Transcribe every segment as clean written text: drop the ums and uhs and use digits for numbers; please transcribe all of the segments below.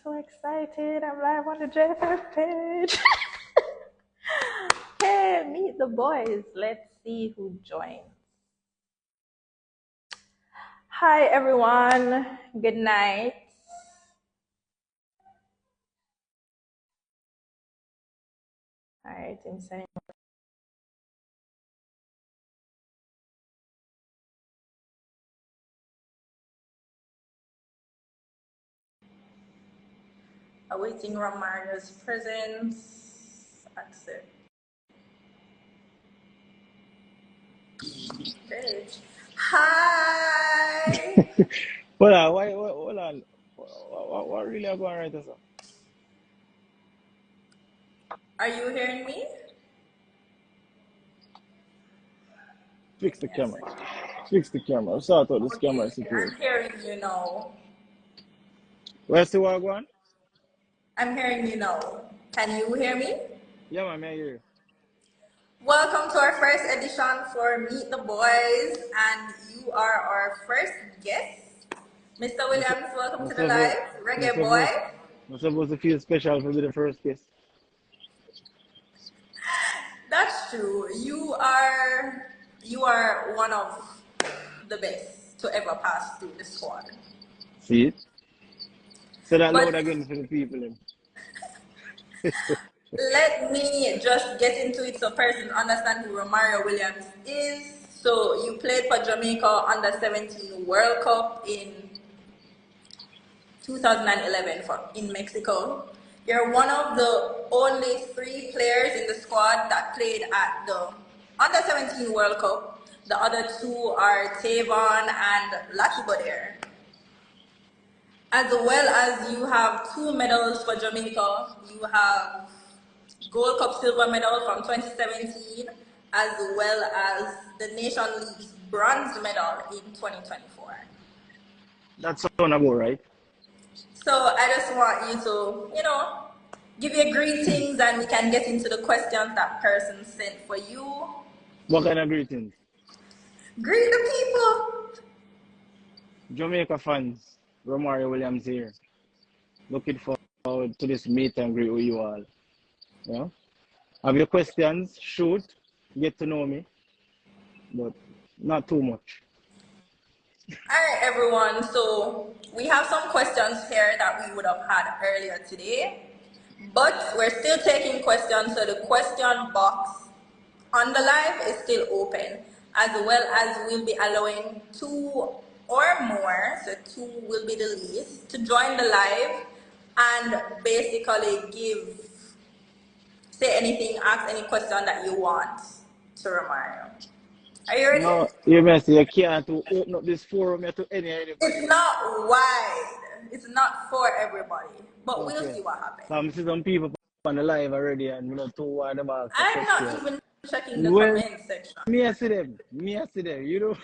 so excited. I'm live on the JFF page. Hey, meet the boys. Let's see who joins. Hi, everyone. Good night. All right, I'm sending. Awaiting Romario's presence. Accept. Page. Hi. Hold on, hold on. What really are going right there, sir? Are you hearing me? Fix the camera. Fix the camera. Sort out this camera Okay, situation. I'm hearing you now. Where's the one going? I'm hearing you now. Can you hear me? Yeah, man, I hear you. Welcome to our first edition for Meet the Boys, and you are our first guest. Mr. Williams, welcome to the live. Reggae boy. I'm supposed to feel special for being the first guest. That's true. You are one of the best to ever pass through the squad. See it? Say that But loud again for the people. let me just get into it so person understand who Romario Williams is. So you played for Jamaica under 17 World Cup in 2011 in Mexico. You're one of the only 3 players in the squad that played at the under 17 World Cup. The other 2 are Tavon and Lucky Bodair. As well as you have 2 medals for Jamaica. You have Gold Cup silver medal from 2017, as well as the Nation League's bronze medal in 2024. That sound about right. So I just want you to, give your greetings and we can get into the questions that person sent for you. What kind of greetings? Greet the people. Jamaica fans, Romario Williams here. Looking forward to this meet and greet with you all. Yeah? Have your questions? Shoot. Get to know me. But not too much. All right, everyone. So we have some questions here that we would have had earlier today, but we're still taking questions. So the question box on the live is still open, as well as we'll be allowing 2 or more, so 2 will be the least, to join the live and basically say anything, ask any question that you want to Romario. Are you ready? No, you may say you can't open up this forum to anybody. It's not wide. It's not for everybody. But Okay. we'll see what happens. I'm seeing some people on the live already and you know too wide about the I'm question. not even checking the comment section. Me I see them. You know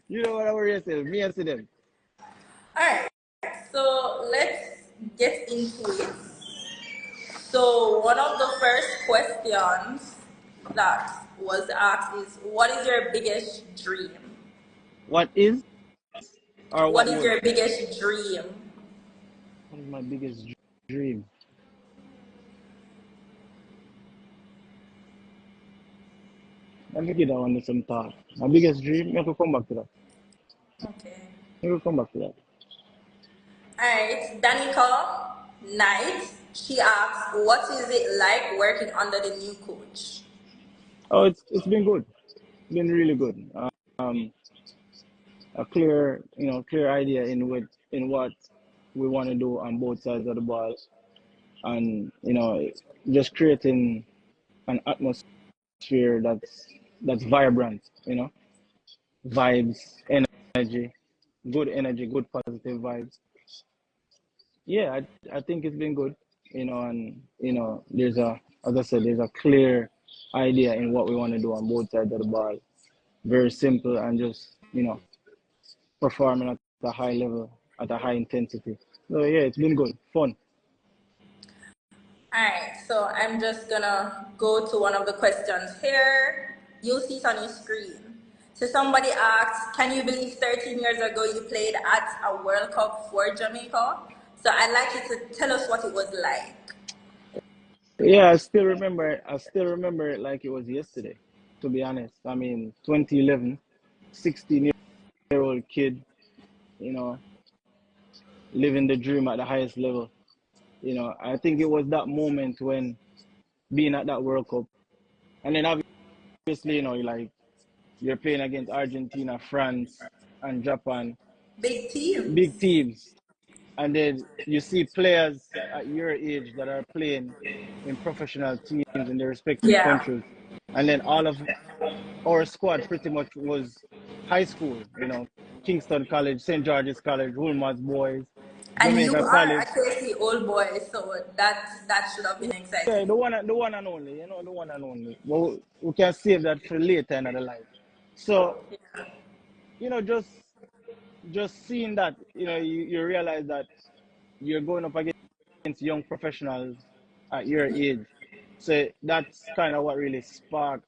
you know what I worry yourself. Me I see them. Alright. So let's get into it. So one of the first questions that was asked is, what is your biggest dream? What is? Or What is your biggest dream? What is my biggest dream? Let me get that one to some thought. My biggest dream, I could come back to that. Okay. I could come back to that. Alright, Danica Knight, she asks, what is it like working under the new coach? Oh, it's been good. It's been really good. A clear idea in what we want to do on both sides of the ball, and just creating an atmosphere that's vibrant. Vibes, energy, good positive vibes. Yeah, I think it's been good. And there's as I said, there's a clear idea in what we want to do on both sides of the ball. Very simple and just performing at a high level, at a high intensity. So yeah, it's been good, fun. Alright, so I'm just gonna go to one of the questions here. You'll see it on your screen. So somebody asked, can you believe 13 years ago you played at a World Cup for Jamaica? So I'd like you to tell us what it was like. Yeah, I still remember it. I still remember it like it was yesterday, to be honest. I mean, 2011, 16-year-old kid, you know, living the dream at the highest level. I think it was that moment when being at that World Cup, and then obviously, you're playing against Argentina, France, and Japan, Big teams. big teams, and then you see players at your age that are playing in professional teams in their respective Yeah. countries, and then all of our squad pretty much was high school, Kingston College, St. George's College, Woolmar's Boys, And you Jamaica are a College. KC old boy, so that should have been Yeah, exciting. the one and only, the one and only. Well, we can save that for later in the life. So, just seeing that, you realize that you're going up against young professionals at your age. So that's kind of what really sparked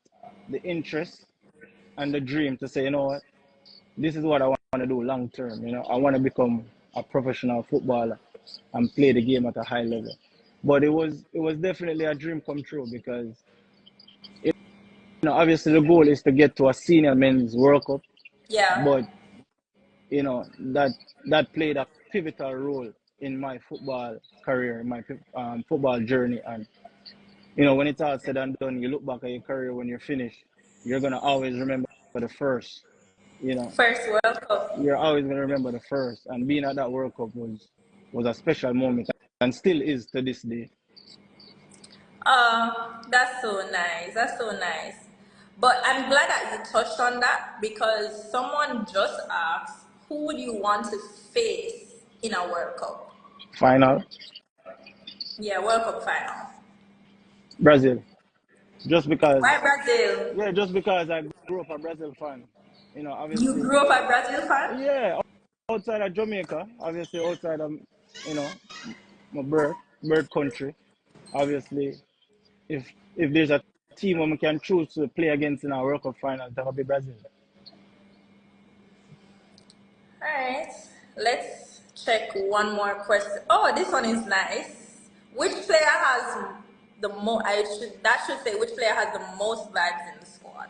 the interest and the dream to say, what, this is what I want to do long term. I want to become a professional footballer and play the game at a high level. But it was definitely a dream come true because obviously the goal is to get to a senior men's World Cup, Yeah. but that played a pivotal role in my football career, my football journey, and when it's all said and done, you look back at your career when you're finished, you're gonna always remember the first. You know, First World Cup. you're always gonna remember the first, and being at that World Cup was a special moment, and still is to this day. That's so nice. That's so nice. But I'm glad that you touched on that because someone just asked, who would you want to face in a World Cup? Final, Yeah, World Cup final. Brazil, just because. Why Brazil? Yeah, just because I grew up a Brazil fan. You Obviously, grew up a Brazil fan? yeah, outside of Jamaica, obviously outside of you know my birth country. Obviously, if there's a team where we can choose to play against in our World Cup final, that would be Brazil. Alright. Let's check one more question. Oh, this one is nice. Which player has the most that should say which player has the most vibes in the squad?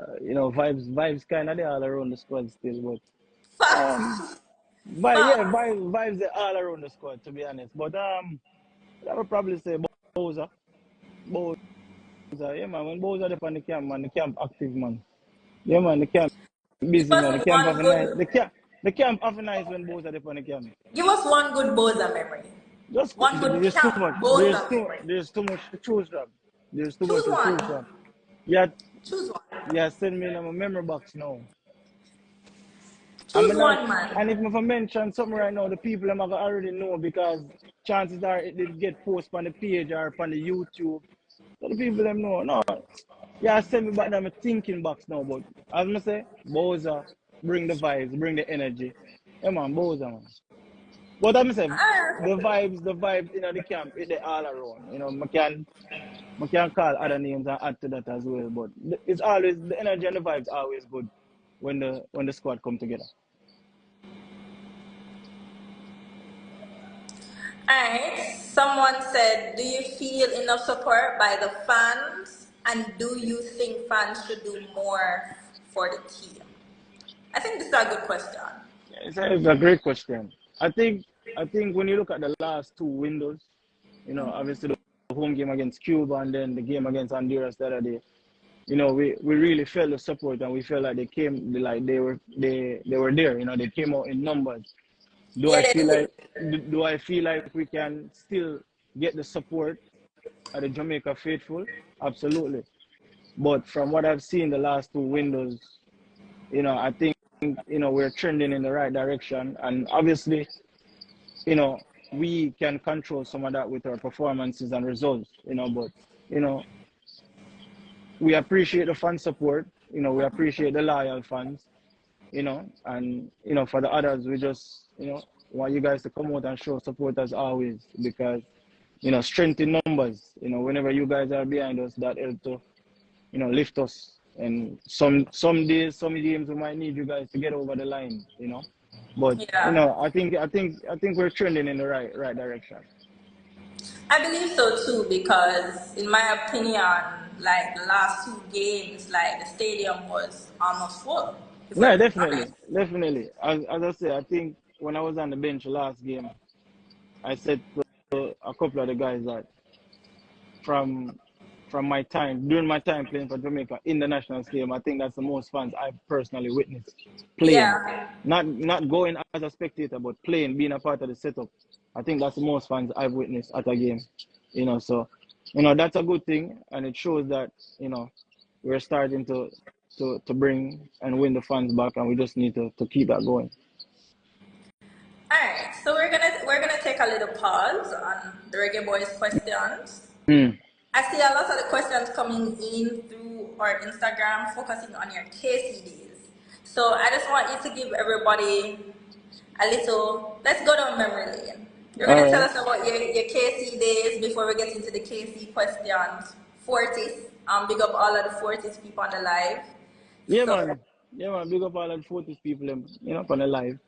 Vibes kind of there all around the squad still, but Facts. vibes are all around the squad to be honest. But I would probably say Bowser, Bowser, yeah man. When Bowser up on the camp, man, the camp active man. Yeah man, the camp Give busy man. The us camp have one a nice. good The camp have a nice when Bowser up on the camp. give us one good Boza memory. Just One good there's too much. camp Boza memory. There's too much to choose from. There's too much Choose to choose one. from. Yeah, Choose one. yeah. Send me in my memory box now. I Choose mean, one man. and if I mention something right now, the people I'm gonna already know because chances are it did get posted on the page or on the YouTube. So the people them know. No, yeah, send me back down my thinking box now. But as I say, Bowser, bring the vibes, bring the energy. Yeah man, Bowser man. But I'm saying Ah, the vibes the camp, they all around. I can call other names and add to that as well. But it's always the energy and the vibes always good when the squad come together. alright. Someone said, do you feel enough support by the fans? And do you think fans should do more for the team? I think this is a good question. It's a great question. I think when you look at the last two windows, obviously the home game against Cuba and then the game against Honduras the other day, we really felt the support and we felt like they were there. They came out in numbers. Do Yeah, I they feel did. like do I feel like we can still get the support of the Jamaica faithful? Absolutely. But from what I've seen the last two windows, I think we're trending in the right direction. And obviously, we can control some of that with our performances and results. But you know, we appreciate the fan support. We appreciate the loyal fans. And for the others, we just want you guys to come out and show support as always because strength in numbers. Whenever you guys are behind us, that help to lift us. And some days, some games, we might need you guys to get over the line. But Yeah. I think we're trending in the right direction. I believe so too because, in my opinion, like the last two games, like the stadium was almost full. If we're No, being definitely, honest. definitely. As I say, I think when I was on the bench last game, I said to a couple of the guys that from from my time during my time playing for Jamaica in the national stadium, I think that's the most fans I've personally witnessed playing. Yeah. Not going as a spectator, but playing, being a part of the setup. I think that's the most fans I've witnessed at a game. So that's a good thing, and it shows that we're starting to bring and win the fans back, and we just need to keep that going. All right. So we're gonna take a little pause on the Reggae Boys questions. Mm. I see a lot of the questions coming in through our Instagram, focusing on your KC days. So I just want you to give everybody a little. Let's go down memory lane. You're All gonna tell right. us about your KC days before we get into the KC questions. Forties. Big up all of the Forties people on the live. Yeah, So man. Yeah, man. Big up all of the 40 people, on the live.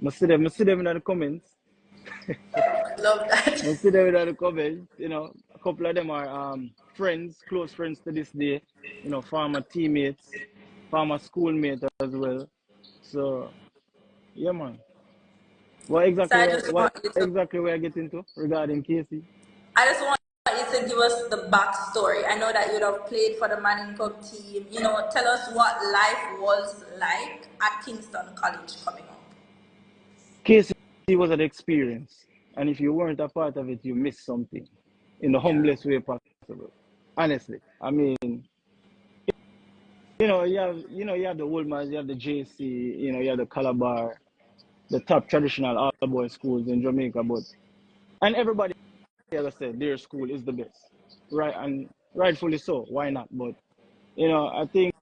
I see them in the comments. love that. I see them in the comments. A couple of them are friends, close friends to this day. Former teammates, former schoolmates as well. So, yeah, man. So I just What want you to. exactly we are getting to regarding Casey? I just want you to give us the backstory. I know that you'd have played for the Manning Cup team. Tell us what life was like at Kingston College coming up. Casey was an experience, and if you weren't a part of it, you missed something in the Yeah. humblest way possible. Honestly, I mean, you have the Woolmans, you have the JC, you have the Calabar, the top traditional all boys schools in Jamaica, and everybody, as I said, their school is the best, right? And rightfully so. Why not? But I think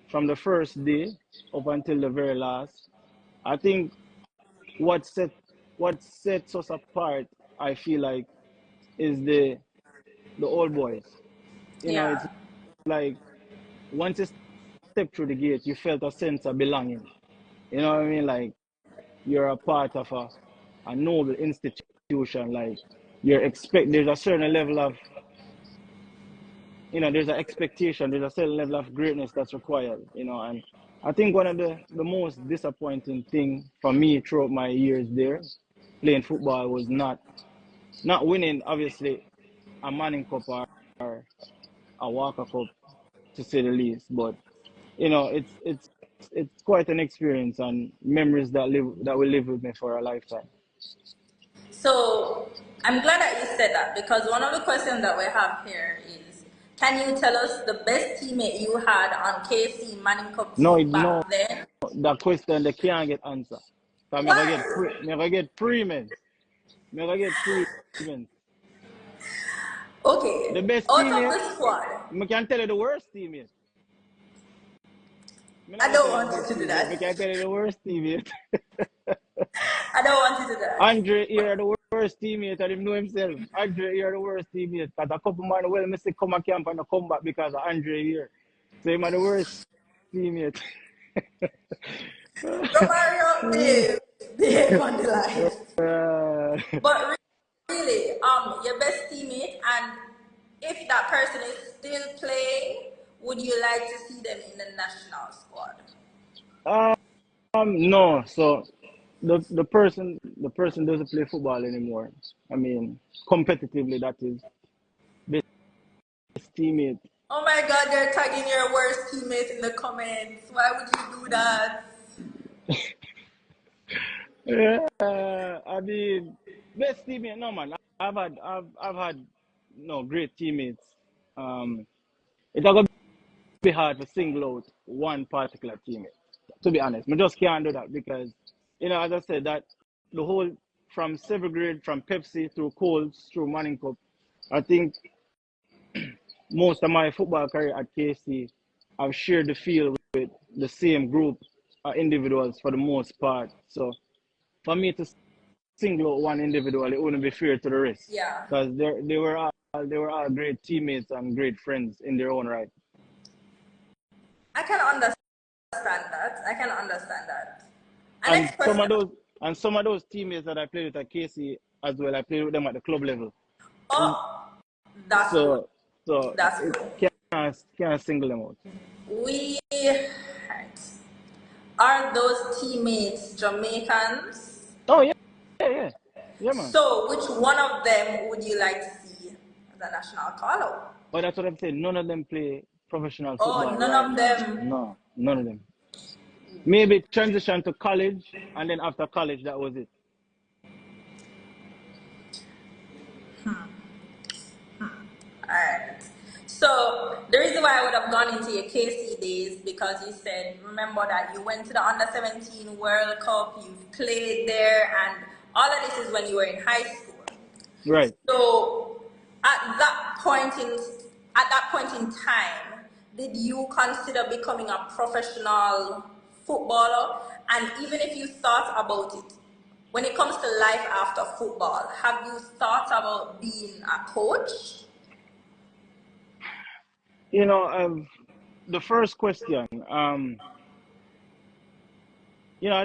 from the first day up until the very last, I think what set what sets us apart, I feel like, is the old boys. It's Yeah. like once you step through the gate, you felt a sense of belonging. You know what I mean? Like you're a part of a noble institution. Like there's a certain level of there's an expectation, there's a certain level of greatness that's required. And I think one of the most disappointing thing for me throughout my years there playing football was not winning, obviously, a Manning Cup or a Walker Cup, to say the least. But it's quite an experience and memories that will live with me for a lifetime. So I'm glad that you said that because one of the questions that we have here is, can you tell us the best teammate you had on KC Manning Cup No, team no, back then? that question they can't get answer. So Why? me gonna get pre-men. Me gonna get pre-men. The Okay. best Out of teammate, the squad. I can tell you the worst teammate. I'm not I gonna don't tell you the want best you to do teammate. I that. can tell you the worst teammate. I don't want you to do that. Andre here the worst teammate, and him know himself. Andre here the worst teammate. Cause a couple man well me say come a camp and a come back because of Andre here. So him are the worst teammate. Romario, behave. Behave on the line. Uh, But really, your best teammate, and if that person is still playing, would you like to see them in the national squad? no. So the person doesn't play football anymore. I mean, competitively, that is best teammate. Oh my God, they're tagging your worst teammate in the comments. Why would you do that? Yeah, I mean, best teammate. No man, I've had no great teammates. Um, it's gonna be hard to single out one particular teammate. To be honest, I just can't do that because as I said, that the whole from seventh grade, from Pepsi through Colts through Manning Cup, I think most of my football career at KC, I've shared the field with the same group of individuals for the most part. So for me to single out one individual, it wouldn't be fair to the rest Yeah, because they were all great teammates and great friends in their own right. I can understand that. I can understand that. And next question. some of those teammates that I played with at KC as well, I played with them at the club level. Oh, that's good. So That's it good. can't single them out. Right. Are those teammates Jamaicans? Oh yeah. Yeah, man. So, which one of them would you like to see as a national call out? But that's what I'm saying. None of them play professional Oh, football none right of now. them. No, none of them. Maybe transition to college, and then after college, that was it. Alright. So the reason why I would have gone into your KC days because you said remember that you went to the under 17 World Cup, you've played there, and all of this is when you were in high school. Right. So at that point in time, did you consider becoming a professional footballer? And even if you thought about it, when it comes to life after football, have you thought about being a coach? The first question, I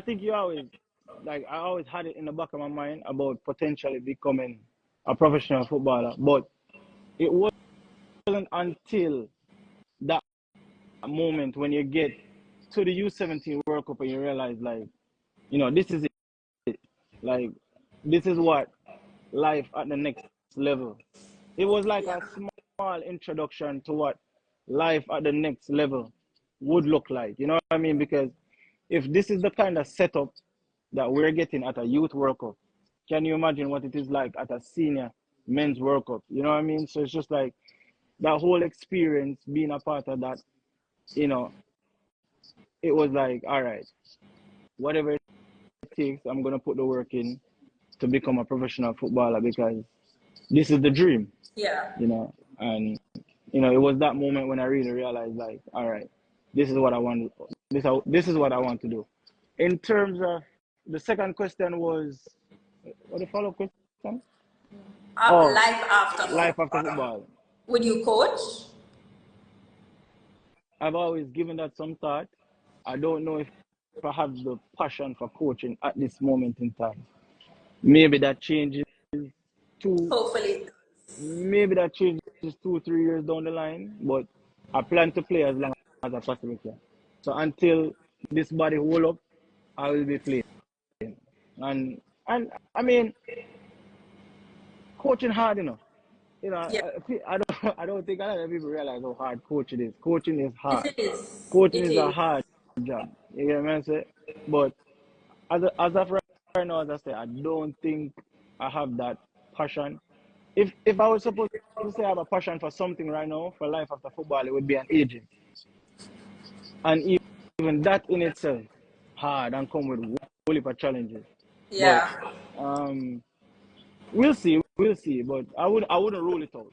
think I always had it in the back of my mind about potentially becoming a professional footballer, but it wasn't until that moment when you get to the U17 World Cup and you realize, this is it. Like, this is what life at the next level. It was like Yeah. a small introduction to what life at the next level would look like. You know what I mean? Because if this is the kind of setup that we're getting at a youth World Cup, can you imagine what it is like at a senior men's World Cup? You know what I mean? So it's just like that whole experience being a part of that, you know, it was like, all right, whatever it takes, I'm going to put the work in to become a professional footballer because this is the dream, Yeah. and it was that moment when I really realized, like, all right, this is what I want. This is what I want to do. In terms of the second question was, what the follow-up question? Oh, Life after life after football. football. Would you coach? I've always given that some thought. I don't know if I have the passion for coaching at this moment in time. Maybe that changes two. Hopefully. Maybe that changes 2 3 years down the line. But I plan to play as long as I possibly can. So until this body hold up, I will be playing. And I mean, coaching hard, Yeah. I don't think a lot of people realize how hard coaching is. Coaching is Yes, hard. it is. Coaching It is a is. hard job. You get what I'm saying? But as of right now, as I say, I don't think I have that passion. If I was supposed to say I have a passion for something right now for life after football, it would be an agent. And even that in itself hard and come with a whole heap of challenges. But Yeah. we'll see. But I wouldn't rule it out.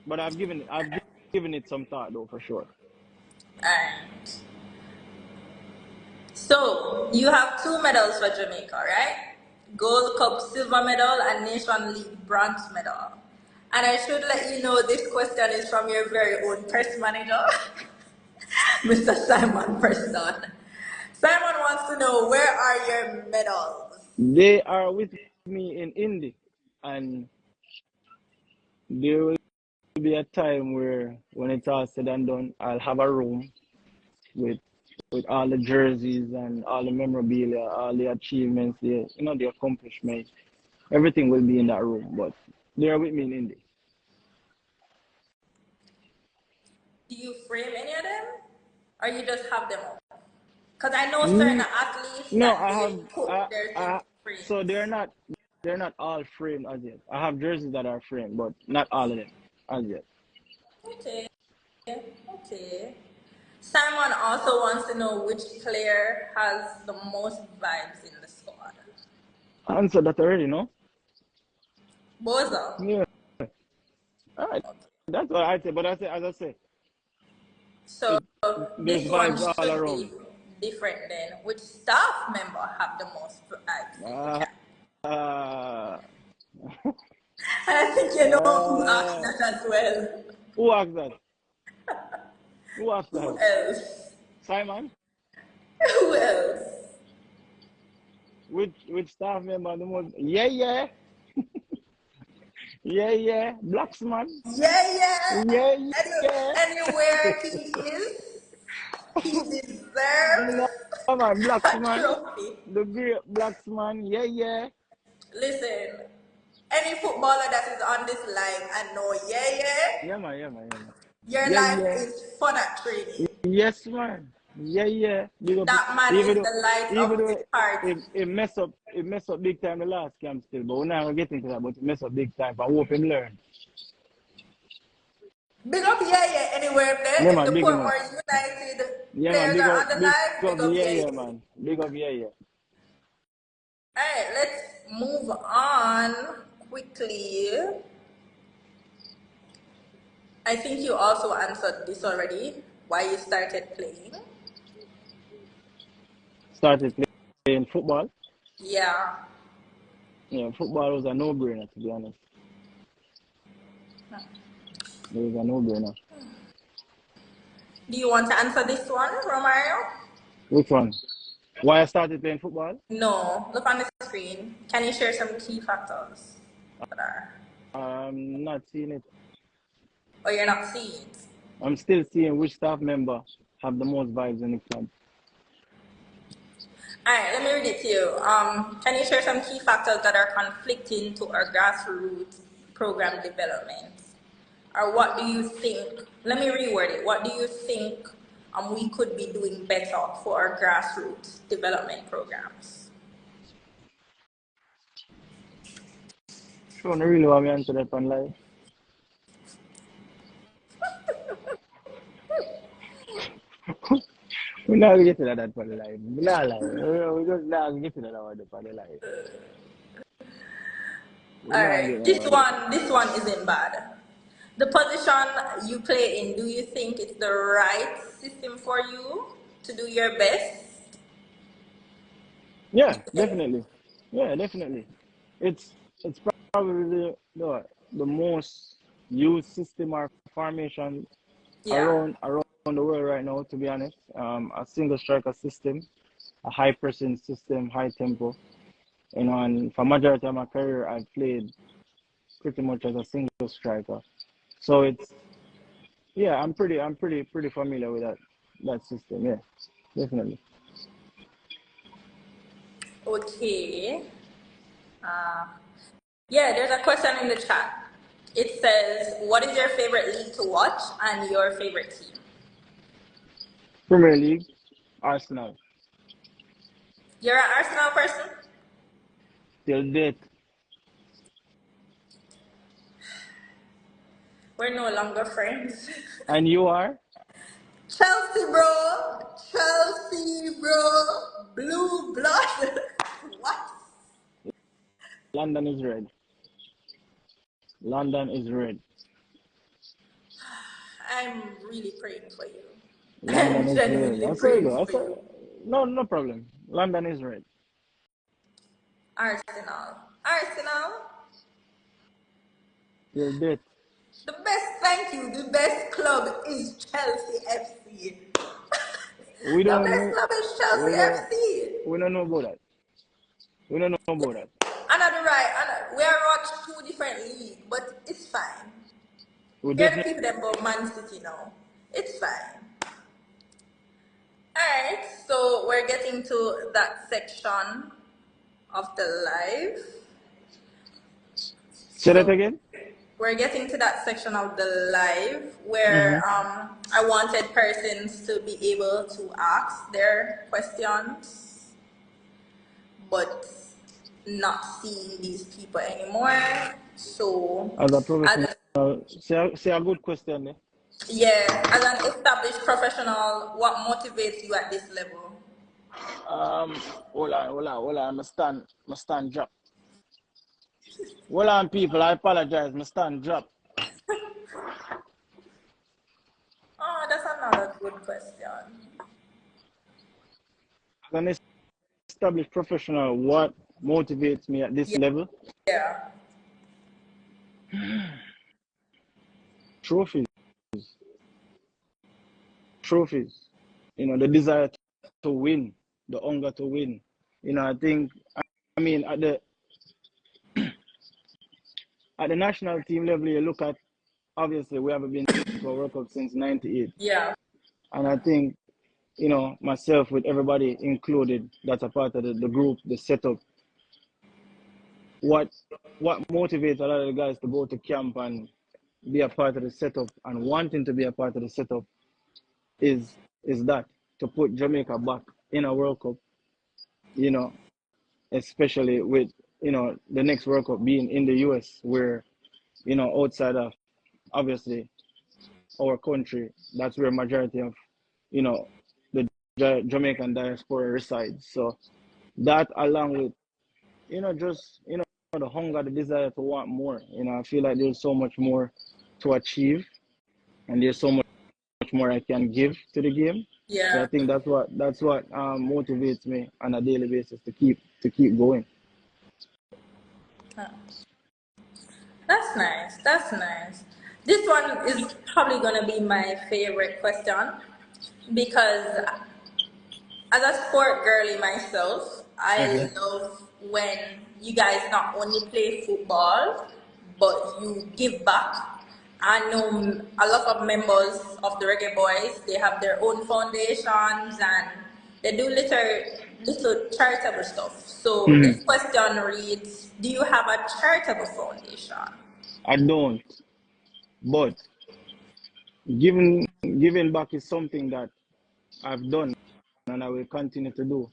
But I've given it some thought though for sure. Alright. So you have two medals for Jamaica, right? Gold Cup silver medal and Nation League bronze medal. And I should let you know this question is from your very own press manager, Mr. Simon Preston. Simon wants to know where are your medals? They are with me in Indy, and there will be a time where when it's all said and done, I'll have a room with all the jerseys and all the memorabilia, all the achievements, the accomplishments. Everything will be in that room, but they are with me in Indy. Do you frame any of them? Or you just have them up? Because I know certain Mm, athletes no, that I have. they put their things So frames. they're not all framed as yet. I have jerseys that are framed, but not all of them as yet. Okay, okay. Simon also wants to know which player has the most vibes in the squad. I answered that already, no? Boza. Yeah. All right. Okay. That's what I say. But as I say, So it, there's this one vibes all should around. be different then. Which staff member have the most vibes in the Uh, camp? uh, And I think you know who asked uh, that as well. who asked that? Who asked that? Who else? Simon? Who else? which staff member the most? Yeah, yeah, yeah, yeah. Blacks man. Yeah, yeah. Yeah, yeah. Anywhere he is, he deserves No man, blacks a man. trophy. The great blacks man. Yeah, yeah. Listen, any footballer that is on this line and know, yeah, yeah, Yeah man, yeah man, yeah man. your Yeah, life yeah. is fun at training. Yes man. Yeah, yeah. Big up That man even is though the light even of though this party. it mess up big time the last camp still, but we're not gonna get into that, but it mess up big time. But I hope him learn. Big up yeah, yeah, anywhere Yeah there. If man, the big him up. Portmore United Yeah man, players are on the big line, up big up yeah, yeah, yeah yeah. man. Big up yeah, yeah. Alright, let's move on quickly. I think you also answered this already. Why you started playing? Started playing football. Yeah. Yeah, football was a no brainer to be honest. It was a no brainer. Do you want to answer this one, Romario? Which one? Why I started playing football? No. Look on the screen. Can you share some key factors that are, Not seeing it. or you're not seeing it? I'm still seeing which staff member have the most vibes in the club. Alright, let me read it to you. Can you share some key factors that are conflicting to our grassroots program development? Or what do you think? Let me reword it. What do you think we could be doing better for our grassroots development programs? Sure, I really want me to answer that on live. We're not gonna get to that on the live. We're not live. We're just not gonna get to that on the live. We're All not gonna get right, that on the this one isn't bad. The position you play in, do you think it's the right system for you to do your best? Yeah, definitely. Yeah, definitely. It's it's probably the most used system or formation Yeah, around the world right now, to be honest. A single striker system, a high pressing system, high tempo. You know, and for majority of my career, I've played pretty much as a single striker. So it's yeah, pretty familiar with that system. Yeah, definitely. okay. Uh, yeah, there's a question in the chat. It says, what is your favorite league to watch and your favorite team? Premier League, Arsenal, You're an Arsenal person? till date. We're no longer friends. And you are Chelsea, bro. Chelsea, bro. Blue blood. What? London is red. London is red. I'm really praying for you. I'm London is red. genuinely I saw you praying go. I for saw you. no problem. London is red. Arsenal. Arsenal. Till date. The best, thank you. The best club is Chelsea FC. We The don't best know. club is Chelsea We don't. FC. We don't know about that. We don't know about that. Another right. We are watching two different leagues, but it's fine. We Here the definitely people that about Man City now. It's fine. Alright, so we're getting to that section of the live. say that So again. we're getting to that section of the live Mm-hmm. where I wanted persons to be able to ask their questions, but not seeing these people anymore. So, As a professional, as say a good question there. yeah, as an established professional, what motivates you at this level? Hold on. My stand drop. Hold on, people. I apologize. My stand drop. Oh, that's another good question. As an established professional, what motivates me at this level? Yeah. Trophies. Trophies. You know, the desire to win, the hunger to win. I think, I mean, at the national team level, you look at, obviously we haven't been to a World Cup since '98, Yeah. and I think, myself with everybody included, that's a part of the group, the setup. What what motivates a lot of the guys to go to camp and be a part of the setup and wanting to be a part of the setup is that to put Jamaica back in a World Cup, you know, especially with the next World Cup being in the US, where outside of obviously our country, that's where majority of you know the Jamaican diaspora resides. So that, along with just the hunger, the desire to want more. I feel like there's so much more to achieve, and there's so much more I can give to the game. So I Yeah. think that's what motivates me on a daily basis to keep going. Huh. That's nice. That's nice. This one is probably gonna be my favorite question because as a sport girly myself, I Okay. love when you guys not only play football, but you give back. I know a lot of members of the Reggae Boys, they have their own foundations and they do little charitable stuff. So Mhm. this question reads, do you have a charitable foundation? I don't, but giving back is something that I've done and I will continue to do.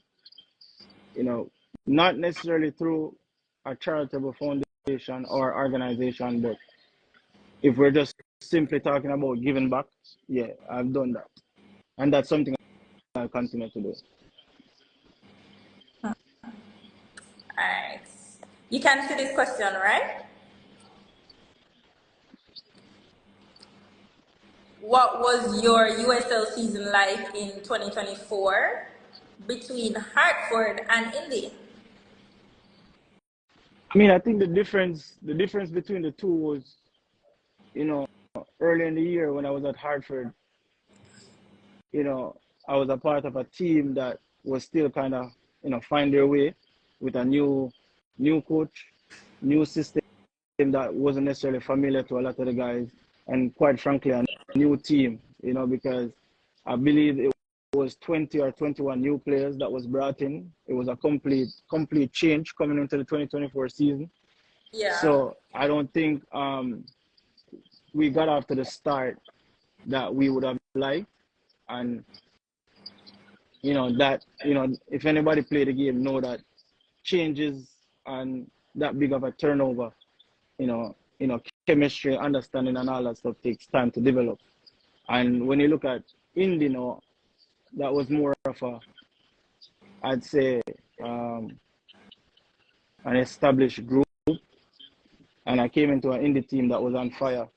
You know, not necessarily through a charitable foundation or organization, but if we're just simply talking about giving back, yeah, I've done that, and that's something I'll continue to do. Alright. You can see this question, right? What was your USL season like in 2024 between Hartford and Indy? I mean, I think the difference between the two was, you know, early in the year when I was at Hartford, you know, I was a part of a team that was still kind of, find their way with a new coach, new system that wasn't necessarily familiar to a lot of the guys, and quite frankly, a new team, because I believe it was 20 or 21 new players that was brought in. It was a complete change coming into the 2024 season. Yeah, So I don't think we got off to the start that we would have liked, and if anybody played the game, know that changes and that big of a turnover, chemistry, understanding, and all that stuff takes time to develop. And when you look at Indy now, that was more of I'd say, um, an established group, and I came into an Indy team that was on fire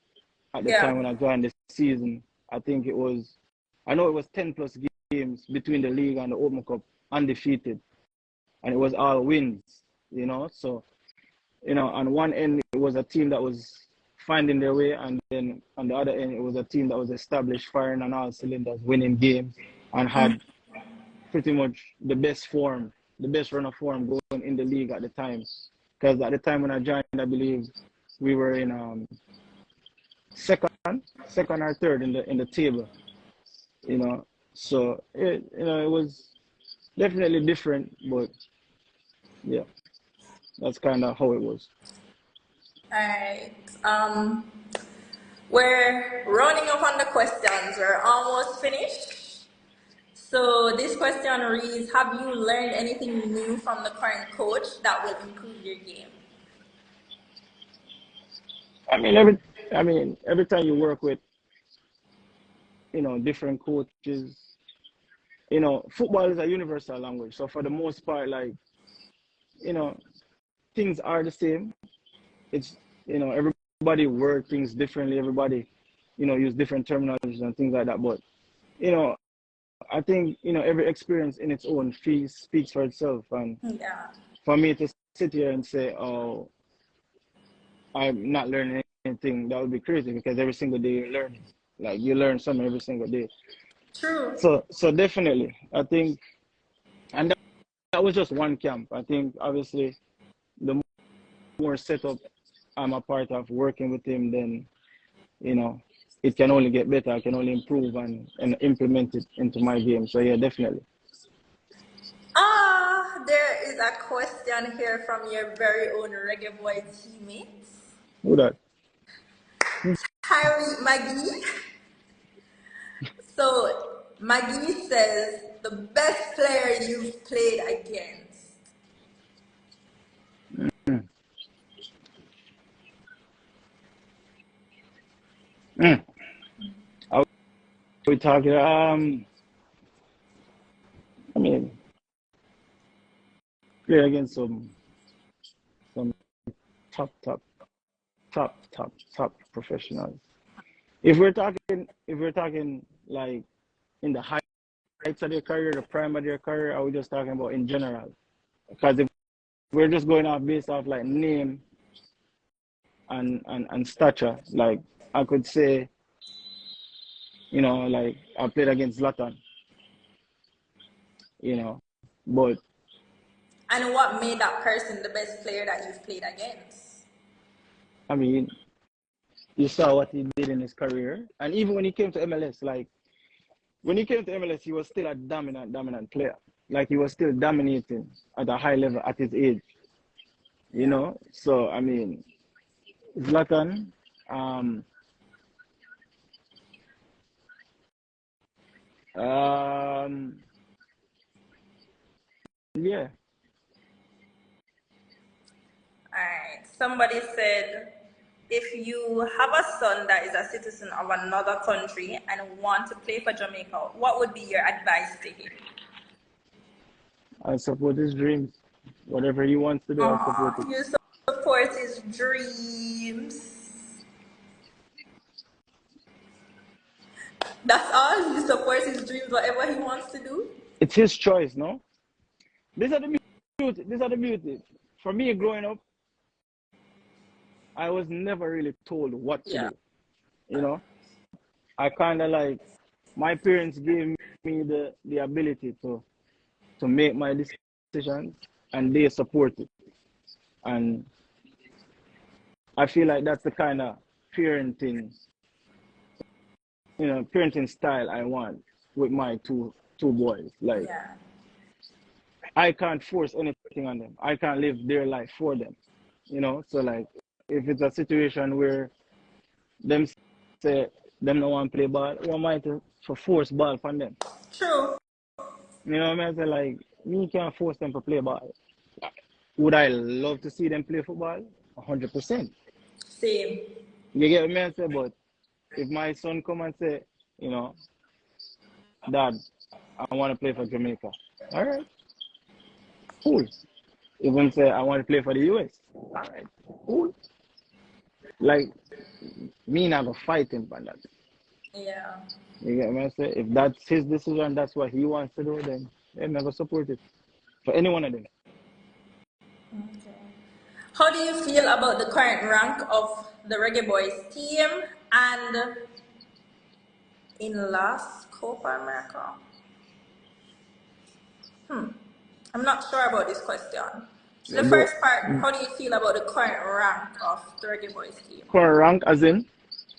at the yeah, time when I joined the season. I know it was 10 plus games between the league and the Open Cup, undefeated, and it was all wins. So on one end it was a team that was finding their way, and then on the other end it was a team that was established, firing on all cylinders, winning games, and had pretty much the best run of form going in the league at the time. Because at the time when I joined, I believe we were in second or third in the table. You know, so it was definitely different, but yeah, that's kind of how it was. alright. We're running up on the questions. We're almost finished. So this question reads, have you learned anything new from the current coach that will improve your game? I mean, every time you work with different coaches, football is a universal language. So for the most part, like you know, things are the same. It's everybody word things differently. Everybody use different terminologies and things like that. But you know, I think every experience in its own speaks for itself. And Yeah, for me to sit here and say, "Oh, I'm not learning anything," that would be crazy because every single day you're learning. Like you learn something every single day. true. So definitely, I think, and that was just one camp. I think obviously the more setup I'm a part of working with him, then you know it can only get better. I can only improve and implement it into my game. So yeah, definitely. There is a question here from your very own Reggae Boy teammates. Who that? Harry Maggie. So Maggie says the best player you've played against. Mm. Mm. Are we talking? I mean, play against some top, top, top professionals. If we're talking like in the heights of their career, the prime of their career, are we just talking about in general? Because if we're just going off based off like name and stature, like I could say, like I played against Zlatan, but And what made that person the best player that you've played against? I mean, you saw what he did in his career, and even when he came to MLS, like when he came to MLS, he was still a dominant player. Like he was still dominating at a high level at his age, Yeah. So I mean, Zlatan, um, um, yeah, Alright. Somebody said if you have a son that is a citizen of another country and want to play for Jamaica, what would be your advice to him? I support his dreams. Whatever he wants to do, I support it. You support his dreams. That's all? You support his dreams, whatever he wants to do? It's his choice, no? These are the beauty. These are the beauty. For me, growing up, I was never really told what to Yeah. do. I kind of like my parents gave me the ability to make my decisions, and they support it. And I feel like that's the kind of parenting, parenting style I want with my two boys. Like Yeah. I can't force anything on them. I can't live their life for them. So like if it's a situation where them say them don't want to play ball, who am I to for force ball from them? True. You know what I mean? I say like me can't force them to play ball. Would I love to see them play football? 100%. Same. You get what I say? But if my son come and say, you know, Dad, I want to play for Jamaica. All right, cool. Even say I want to play for the US. All right, cool. Like me not gonna fight him for that. Yeah. You get what I say? If that's his decision, that's what he wants to do, then I'm never support it for any one of them. Okay. How do you feel about the current rank of the Reggae Boys team and in last Copa America? I'm not sure about this question. So the But first part, how do you feel about the current rank of the Reggae Boys team? current rank, as in,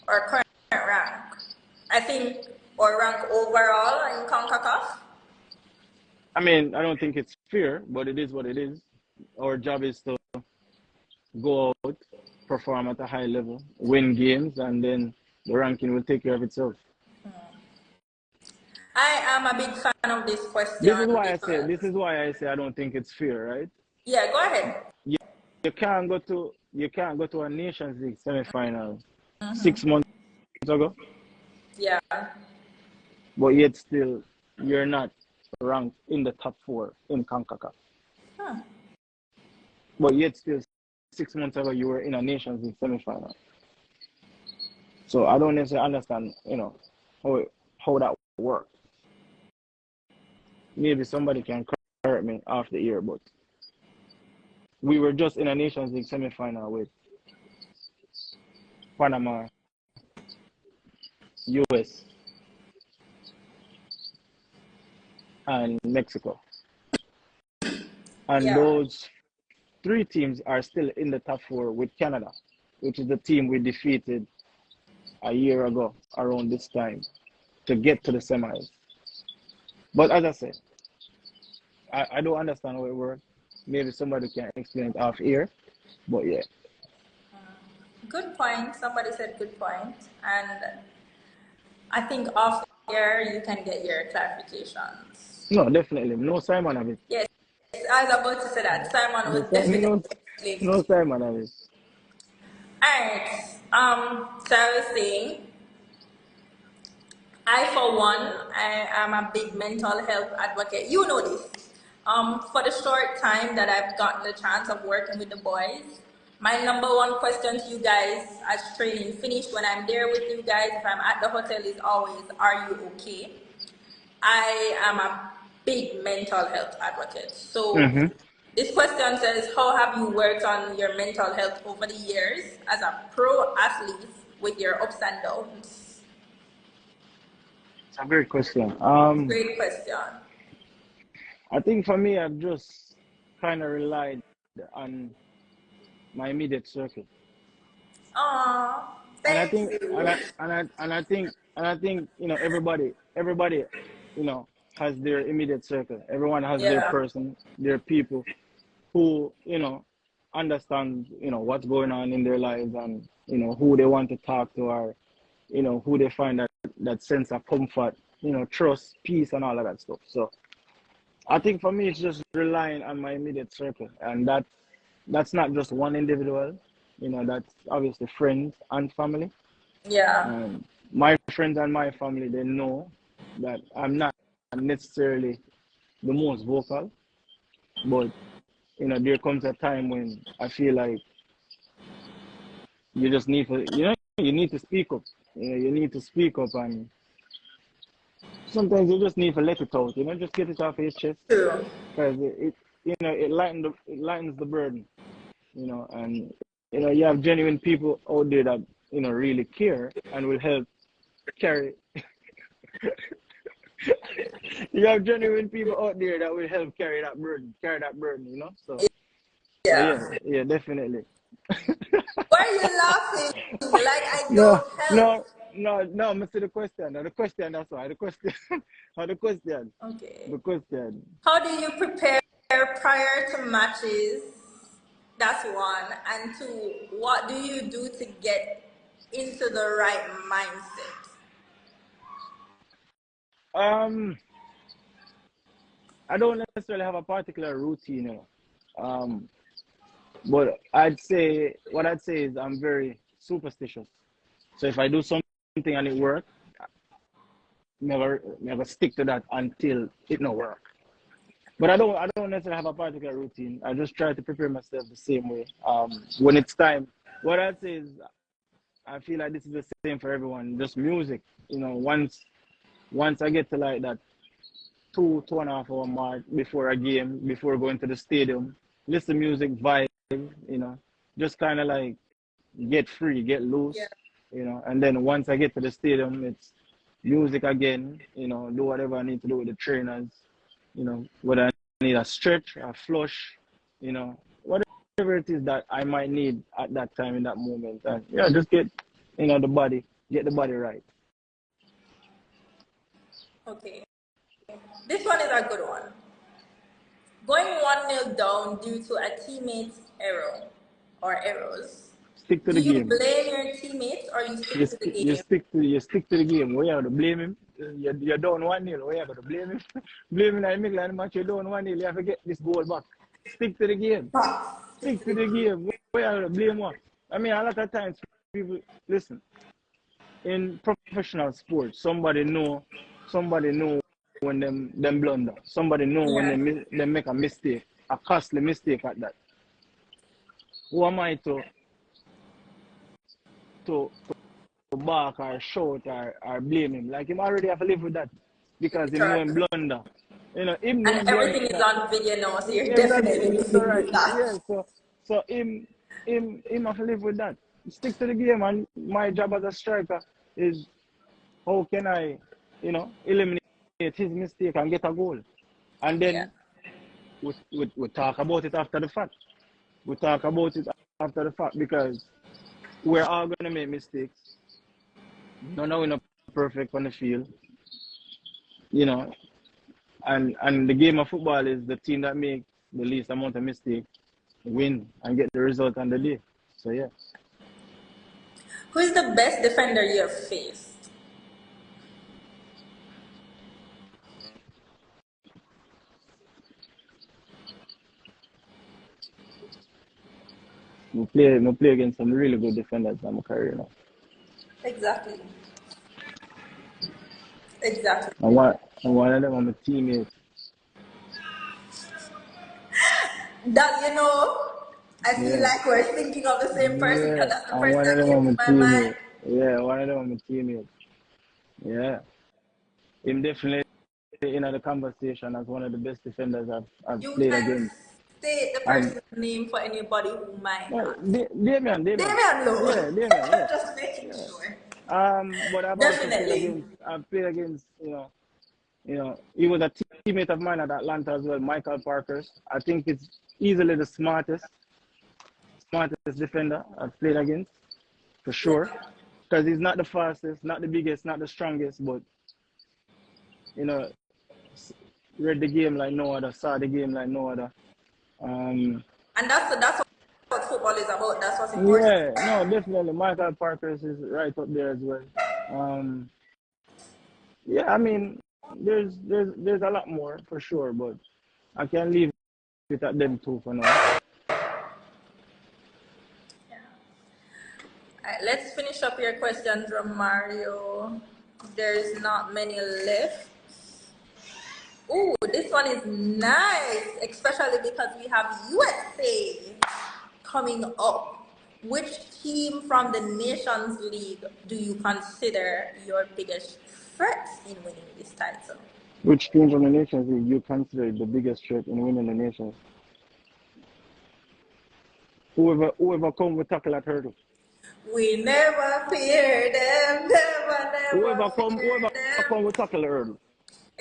Or current rank? I think, or rank overall in CONCACAF? I mean, I don't think it's fair, but it is what it is. Our job is to go out, perform at a high level, win games, and then the ranking will take care of itself. I am a big fan of this This question is why I say this because, is why I say I don't think it's fair, right? yeah, go ahead. You can't go to a Nations League semi-final 6 months ago, Yeah, but yet still you're not ranked in the top four in CONCACAF. But yet still 6 months ago you were in a Nations League semi-final. So I don't necessarily understand, how that works. Maybe somebody can correct me off the air, but we were just in a Nations League semi-final with Panama, US, and Mexico. and Yeah. those three teams are still in the top four with Canada, which is the team we defeated a year ago around this time to get to the semis. But as I said, I don't understand how it works. Maybe somebody can explain it off here. But yeah, Good point. Somebody said good point. And I think off air you can get your clarifications. no, definitely no Simon of it. Yes, I was about to say that. Simon No, would definitely no, explain no it to you. Simon of it. Alright. So I was saying, I for one, I am a big mental health advocate. You know this. For the short time that I've gotten the chance of working with the boys, my number one question to you guys as training finished when I'm there with you guys, if I'm at the hotel, is always, are you okay? I am a big mental health advocate. So Mm-hmm. this question says, how have you worked on your mental health over the years as a pro athlete with your ups and downs? It's a great question. Great question. I think for me, I've just kind of relied on my immediate circle, Aw, and I thank think, you. and I think, everybody, has their immediate circle. Everyone has their Yeah, person, their people who, understand, what's going on in their lives, and who they want to talk to, or who they find that sense of comfort, trust, peace, and all of that stuff. So I think for me, it's just relying on my immediate circle, and that's not just one individual. That's obviously friends and family. yeah, And my friends and my family, they know that I'm not necessarily the most vocal, but there comes a time when I feel like you just need to, you need to speak up. You need to speak up, and sometimes you just need to let it out. Just get it off your chest, true. because it lightens the burden. And you have genuine people out there that really care and will help carry. You have genuine people out there that will help carry that burden. So Yeah. yeah, definitely. Why are you laughing? Like I No, don't help. no, no. Mr. The question. No, the question. That's why the question. No, the question. Okay. The question. How do you prepare prior to matches? That's one. And two, what do you do to get into the right mindset? Um, I don't necessarily have a particular routine. Um, but what I'd say is I'm very superstitious. So if I do something and it works, never stick to that until it no work. But I don't necessarily have a particular routine. I just try to prepare myself the same way. When it's time, what I'd say is I feel like this is the same for everyone. Just music. Once I get to like that 2.5 hour mark before a game, before going to the stadium, listen to music, vibe. You know, just kind of like get free, get Yeah. loose. And then once I get to the stadium, it's music again. Do whatever I need to do with the trainers. Whether I need a stretch, a flush, whatever it is that I might need at that time in that moment. And yeah, just get the body right. Okay. This one is a good one. Going 1-0 down due to a teammate's error or errors. Stick to Do the you game. blame your teammates or you You stick to stick the you game? stick to you stick to the game. Where you have to blame him? You're down 1-0. Where you have to blame him? Blame him like England match. You're down 1-0. You have to get this goal back. Stick to the game. Stick Stick to to the the game. game. Where you have to blame what? I mean, a lot of times people listen. In professional sports, somebody know when them blunder. Somebody know when Yeah. they make a mistake, a costly mistake at that. Who am I to bark or shout or blame him? Like him already have to live with that because him know him Sure. blunder. Him know And him everything is blunder. on video now, so you're Exactly. definitely So living right, with that. yeah. So him have to live with that. Stick to the game, and my job as a striker is how can I, eliminate his mistake and get a goal. And Yeah. then we talk about it after the fact. We talk about it after the fact because we're all gonna make mistakes. None of we're not perfect on the field, you know. And the game of football is the team that makes the least amount of mistakes win and get the result on the day. So yeah, Who is the best defender you have faced? we play against some really good defenders in my career now. Exactly. Exactly. And one of them are my teammates. That I feel Yeah, like we're thinking of the same person because yeah. that's the And person one of that them came are to my my mind. teammates. Yeah, one of them are my teammates. Yeah, him definitely in the conversation as one of the best defenders I've You played can against. state the And person's name for anybody who might no, not. Damian, Damian Lowe. yeah, Damian, yeah, Just making yeah. sure. But Definitely. I've played against, he was a teammate of mine at Atlanta as well, Michael Parker's. I think it's easily the smartest defender I've played against, for Yeah. sure. Because he's not the fastest, not the biggest, not the strongest, but, you know, read the game like no other, saw the game like no other. Um, And that's what football is about. That's what's important. yeah, no, definitely. Michael Parker's is right up there as well. Um, yeah, I mean, there's a lot more for sure, but I can leave it at them two for now. Yeah. Alright, let's finish up your questions, Romario. There's not many left. Ooh, this one is nice, especially because we have USA coming up. Which team from the Nations League do you consider your biggest threat in winning this title? Which team from the Nations League you consider the biggest threat in winning the nations? Whoever come with tackle at hurdle. We never fear them, never fear Whoever them. come with tackle the hurdle.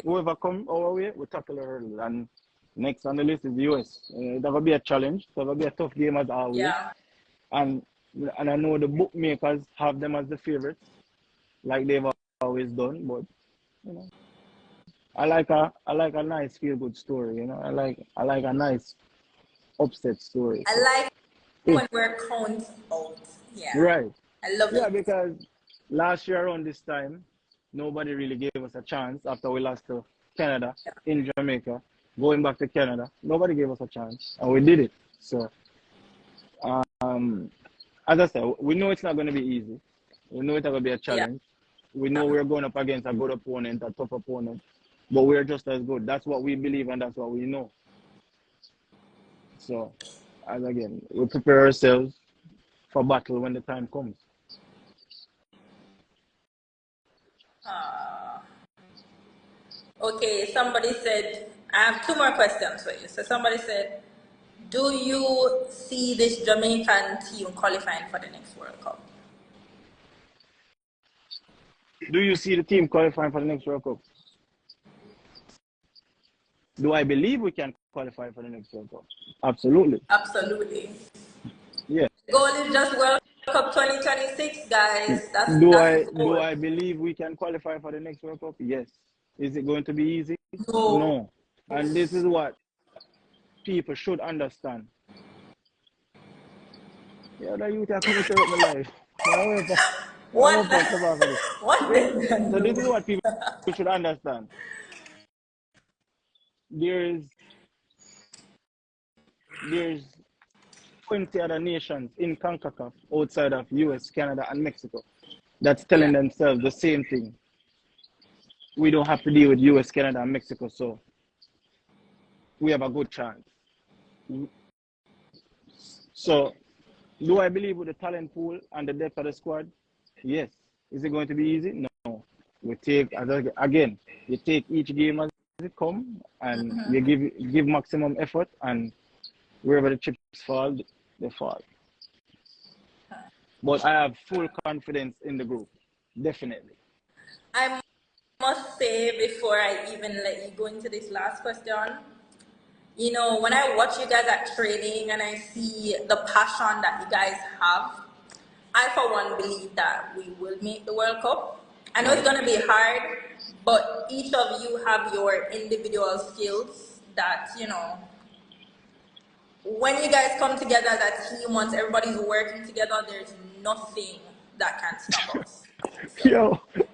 Whoever come our way, we tackle the hurdle. And next on the list is the US. That will be a challenge. That will be a tough game as always. Yeah, And I know the bookmakers have them as the favorites, like they've always done. But you know, I like a nice feel good story. I like a nice upset story. I So like if when we're count out. Yeah, right, I love yeah, it. because last year around this time, nobody really gave us a chance after we lost to Canada in Jamaica. Going back to Canada, nobody gave us a chance, and we did it. So, um, as I said, we know it's not going to be easy. We know it's going to be a Yeah, challenge. We know we're going up against a good opponent, a tough opponent, but we're just as good. That's what we believe, and that's what we know. So, as again, we prepare ourselves for battle when the time comes. uh, okay, somebody said, I have two more questions for you. So somebody said, do you see this Jamaican team qualifying for the next World Cup? Do you see the team qualifying for the next World Cup? Do I believe we can qualify for the next World Cup? Absolutely. Absolutely. Yeah. The goal is just World Cup 2026, guys. Do That's I the do goal. I believe we can qualify for the next World Cup? Yes. Is it going to be easy? No. No. And this is what people should understand. Yeah, that you can come interrupt my life. I One, won't for club for this. one Yeah. day. So this is No. what people should understand. There's there's 20 other nations in CONCACAF outside of US, Canada, and Mexico that's telling Yeah. themselves the same thing. We don't have to deal with US, Canada, and Mexico, so we have a good chance. So, do I believe with the talent pool and the depth of the squad? Yes. Is it going to be easy? No. We take again. You take each game as it comes, and you give maximum effort, and wherever the chips fall, they fall. But I have full confidence in the group, definitely. I must say before I even let you go into this last question, You know, when I watch you guys at training and I see the passion that you guys have, I for one believe that we will make the World Cup. I know it's gonna be hard, but each of you have your individual skills that, you know, when you guys come together as a team, once everybody's working together, there's nothing that can stop us. So Yo, the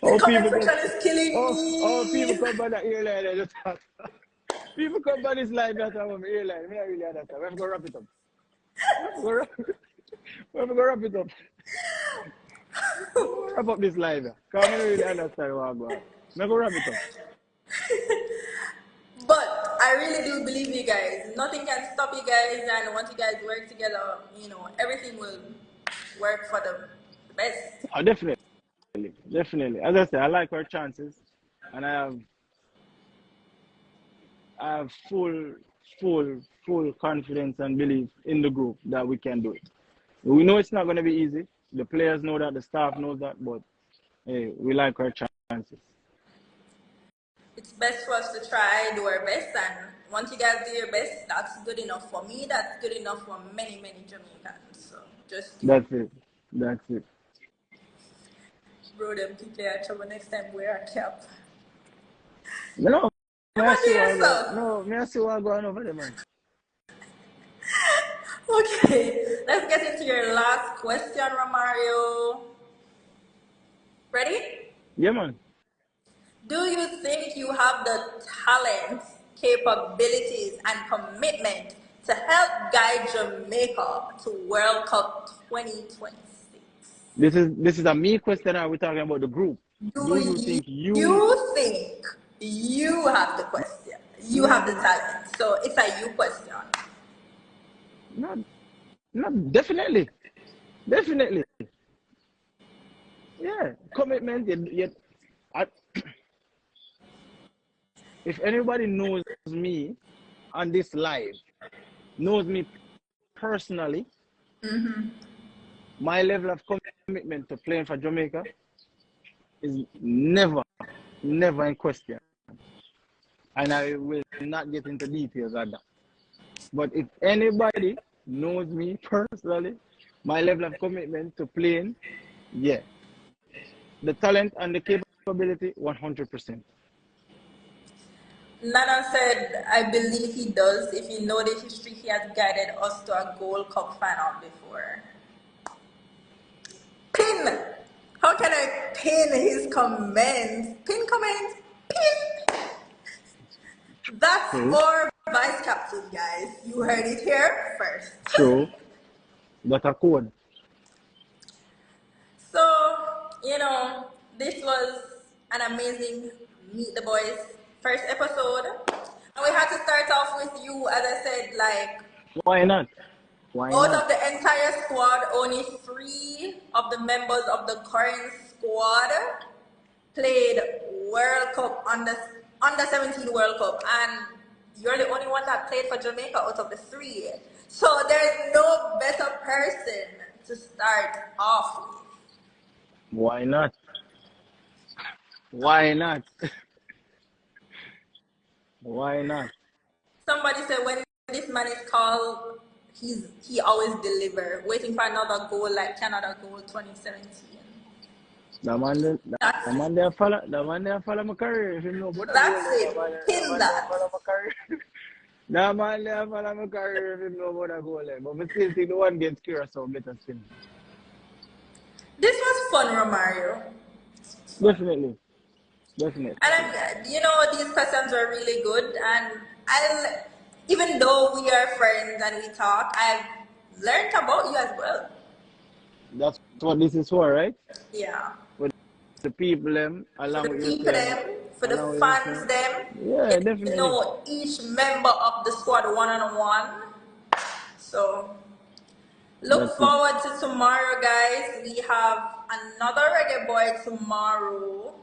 oh comment people section get, is killing oh people me. come by the airline and just talk. People come by this live that I'm on the airline. Me not really understand. We have to go wrap it up. We have to go wrap it up. Wrap up this live. Because I don't really understand what I'm going. Me go wrap it up. But I really do believe you guys. Nothing can stop you guys, and once you guys work together, you know, everything will work for the best. Oh, definitely. Definitely. As I said, I like our chances. And I have full confidence and belief in the group that we can do it. We know it's not going to be easy. The players know that, the staff knows that, but hey, we like our chances. It's best for us to try, do our best, and once you guys do your best, that's good enough for me. That's good enough for many, many Jamaicans. So just do it. That's it. That's it. Bro, them keep their trouble next time wear a cap. No, may I Come see do what I go. yourself. No, may I see what I go on over there, man. Okay, let's get into your last question, Romario. Ready? Yeah, man. Do you think you have the talent, capabilities, and commitment to help guide Jamaica to World Cup 2026? This is a me question. Are we talking about the group? Do you Do think you? you think you have the question? You Me, I have the think talent. So it's a you question. not. Not definitely. Definitely. Yeah. Commitment. Yet, I, if anybody knows me on this live, knows me personally, my level of commitment to playing for Jamaica is never in question. And I will not get into details of that. But if anybody knows me personally, my level of commitment to playing, yeah. The talent and the capability, 100%. Nana said, I believe he does. If you know the history, he has guided us to a Gold Cup final before. Pin! How can I pin his comments? Pin comments? Pin! That's True. for vice captain, guys. You heard it here first. True. That's a code. So, you know, this was an amazing Meet the Boys first episode. And we had to start off with you, as I said, like, Why not? Why out not? of the entire squad, only 3 of the members of the current squad played World Cup under 17 World Cup, and you're the only one that played for Jamaica out of the 3. So there's no better person to start off with. Why not? Why not? Why not? Somebody said when this man is called, he always deliver. Waiting for another goal like Canada goal 2017. The man, the, That's the it. man there follow, the man there follow my career. If you know about that goal, That's the man, it. the Pin man there that. follow my career. The man there follow my career. If you know about that goal, but we still think the one gets curious, so better spin. This was fun, Romario. Definitely, definitely. And you know, these questions were really good. And even though we are friends and we talk, I've learned about you as well. That's what this is for, right? Yeah. With the people, For along the with people, yourself, them, for the along with fans, yourself. them, Yeah, getting to definitely. know each member of the squad one on one. So look That's it. forward to tomorrow, guys. We have another reggae boy tomorrow.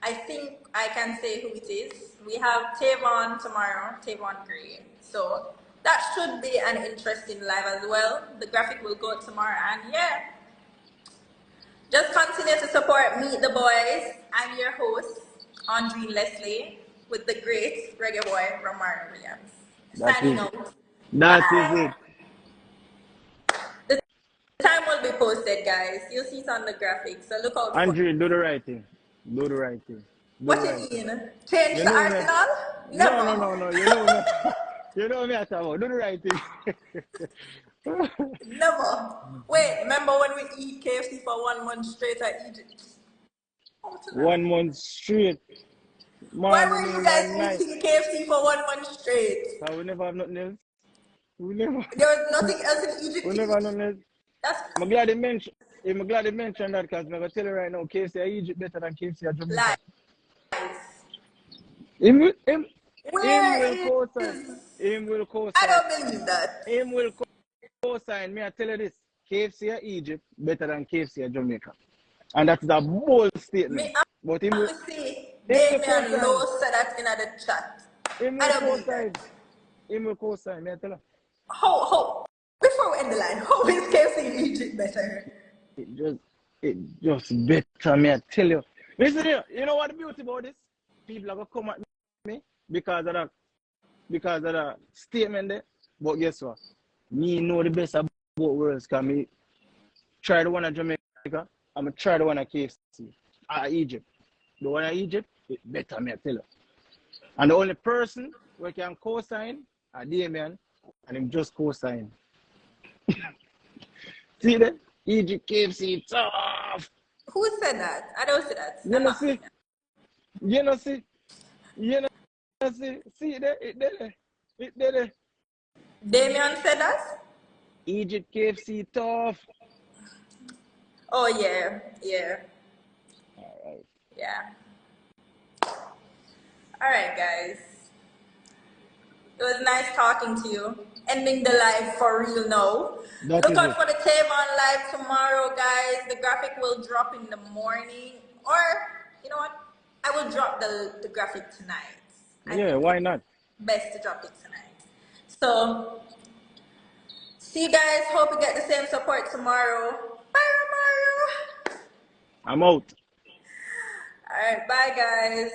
I think I can say who it is. We have Tavon tomorrow, Tavon Gray. So that should be an interesting live as well. The graphic will go tomorrow, and yeah, just continue to support Meet the Boys. I'm your host, Andreen Leslie. with the great reggae boy Romario Williams. That Signing is it. out. That is Bye. it. The time will be posted, guys. You'll see it on the graphic, so look out for it. Andre, do the right thing. Do the right thing. Do the What right you thing. mean? Change You the know me. arsenal? No, no, Never. no, no. You know me. You know me at all. Do the right thing. Never. Wait, remember when we eat KFC for 1 month straight at Egypt? Oh, to that. 1 month straight. Why Morning, were you noon, guys and night. eating KFC for 1 month straight? So we never have nothing else. We never, There was nothing else in Egypt we to never have eat. nothing else. That's I'm glad they mentioned. I'm glad they mentioned that because I'm gonna tell you right now, KFC at Egypt better than KFC at Jamaica. lies. Him, will- him, him will Where co-sign. is? Him will I co-sign. don't believe that. Him will co-sign. Me, I tell you this: KFC at Egypt better than KFC at Jamaica, and that's a bold statement. Me, But I have to say, him will Damien co-sign. Lowe said that in the chat. Him I will don't believe that. co-sign. Him will co-sign. Me, I tell you. How? Before we end the line, how is KFC in Egypt better? It just, it just better. Me, I tell you. Listen here. You know what the beauty about this? People are gonna come at me because of the statement there. But guess what? Me know the best about worlds because me try the one at Jamaica, I'm try the one at KFC. At Egypt. The one at Egypt, it better, me I tell you. And the only person who can co-sign are Damien, and him just co-sign. See that? Egypt KFC tough. Who said that? I don't see that. You I'm know not seeing see? that. You know see? You know see? See there? It there. It there. Damien said that? Egypt KFC tough. Oh, yeah. Yeah. All right. Yeah. All right, guys. It was nice talking to you. Ending the live for real now. That Look is out it. for the Tavon live tomorrow, guys. The graphic will drop in the morning. Or, you know what? I will drop the graphic tonight. I Yeah, think why it's not? best to drop it tonight. So, see you guys. Hope you get the same support tomorrow. Bye, Romario. I'm out. All right, bye, guys.